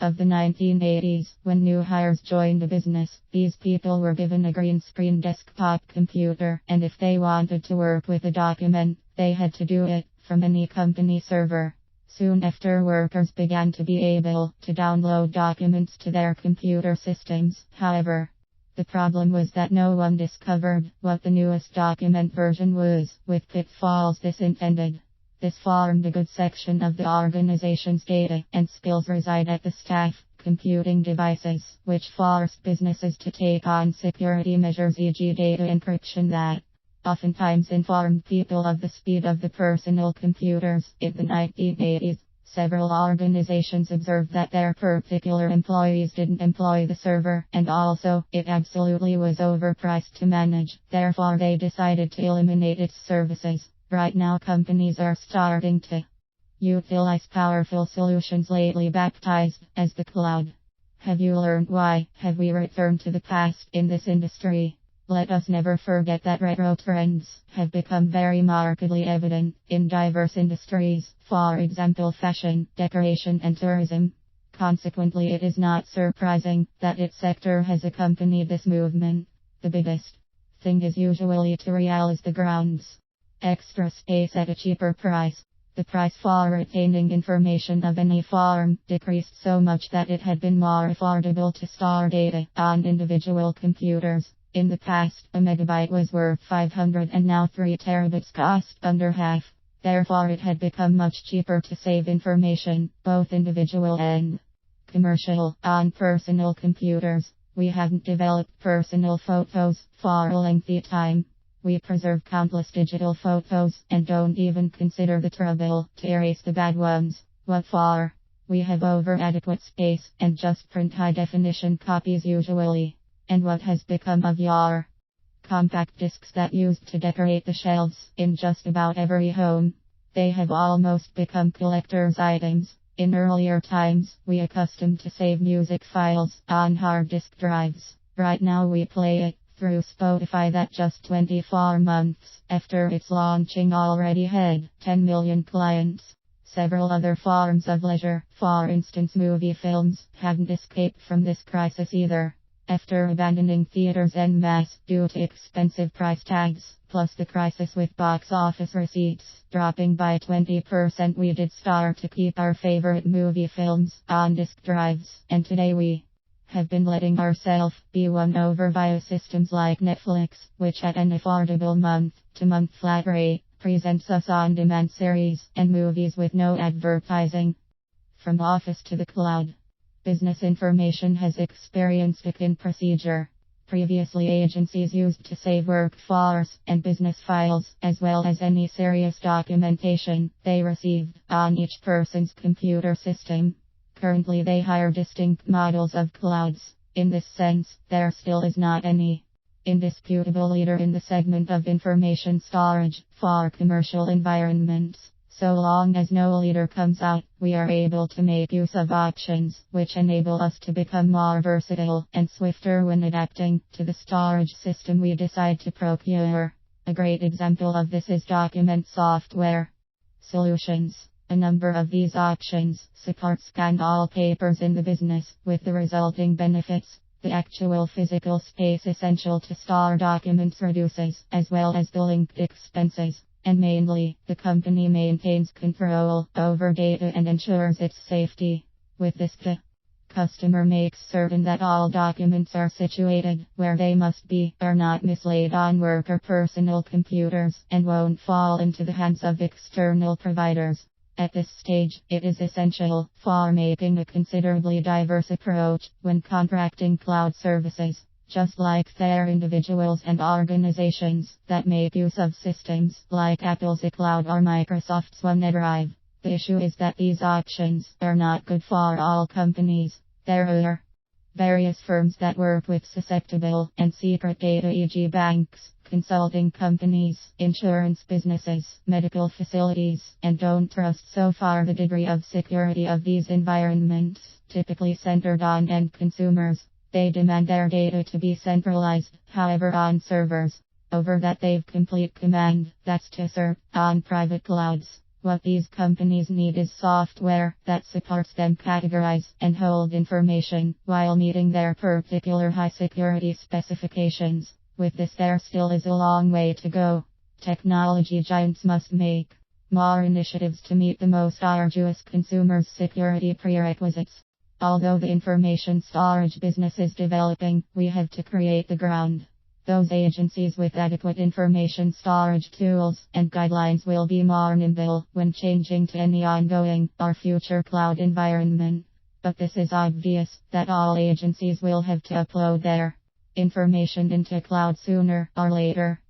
of the 1980s, when new hires joined a business, these people were given a green screen desktop computer, and if they wanted to work with a document, they had to do it from any company server. Soon after, workers began to be able to download documents to their computer systems. However, the problem was that no one discovered what the newest document version was, with pitfalls this intended. This formed a good section of the organization's data, and skills reside at the staff computing devices, which forced businesses to take on security measures, e.g. data encryption that oftentimes informed people of the speed of the personal computers. In the 1980s, several organizations observed that their particular employees didn't employ the server, and also, it absolutely was overpriced to manage. Therefore, they decided to eliminate its services. Right now, companies are starting to utilize powerful solutions lately baptized as the cloud. Have you learned why? Have we returned to the past in this industry? Let us never forget that retro trends have become very markedly evident in diverse industries, for example fashion, decoration and tourism. Consequently, it is not surprising that its sector has accompanied this movement. The biggest thing is usually to realize the ground's extra space at a cheaper price. The price for retaining information of any form decreased so much that it had been more affordable to store data on individual computers. In the past, a megabyte was worth 500 and now 3 terabytes cost under half. Therefore, it had become much cheaper to save information, both individual and commercial, on personal computers. We haven't developed personal photos for a lengthy time. We preserve countless digital photos and don't even consider the trouble to erase the bad ones. What for? We have over adequate space and just print high definition copies usually. And what has become of your compact discs that used to decorate the shelves in just about every home? They have almost become collector's items. In earlier times, we accustomed to save music files on hard disk drives. Right now we play it through Spotify that just 24 months after its launching already had 10 million clients. Several other forms of leisure, for instance movie films, haven't escaped from this crisis either. After abandoning theaters en masse due to expensive price tags, plus the crisis with box office receipts dropping by 20%, we did start to keep our favorite movie films on disk drives, and today we have been letting ourselves be won over via systems like Netflix, which at an affordable month-to-month flat rate presents us on-demand series and movies with no advertising. From office to the cloud, business information has experienced a kin procedure. Previously, agencies used to save workforce and business files, as well as any serious documentation they received, on each person's computer system. Currently, they hire distinct models of clouds. In this sense, there still is not any indisputable leader in the segment of information storage for commercial environments. So long as no leader comes out, we are able to make use of options which enable us to become more versatile and swifter when adapting to the storage system we decide to procure. A great example of this is document software solutions. A number of these options support scan all papers in the business, with the resulting benefits. The actual physical space essential to store documents reduces, as well as the linked expenses. And mainly, the company maintains control over data and ensures its safety. With this, the customer makes certain that all documents are situated where they must be, are not mislaid on work or personal computers, and won't fall into the hands of external providers. At this stage, it is essential for making a considerably diverse approach when contracting cloud services. Just like there are individuals and organizations that make use of systems like Apple's iCloud or Microsoft's OneDrive. The issue is that these options are not good for all companies. There are various firms that work with susceptible and secret data, e.g. banks, consulting companies, insurance businesses, medical facilities, and don't trust so far the degree of security of these environments, typically centered on end consumers. They demand their data to be centralized, however on servers. Over that they've complete command, that's to serve on private clouds. What these companies need is software that supports them categorize and hold information while meeting their particular high security specifications. With this, there still is a long way to go. Technology giants must make more initiatives to meet the most arduous consumers' security prerequisites. Although the information storage business is developing, we have to create the ground. Those agencies with adequate information storage tools and guidelines will be more nimble when changing to any ongoing or future cloud environment. But this is obvious that all agencies will have to upload their information into cloud sooner or later.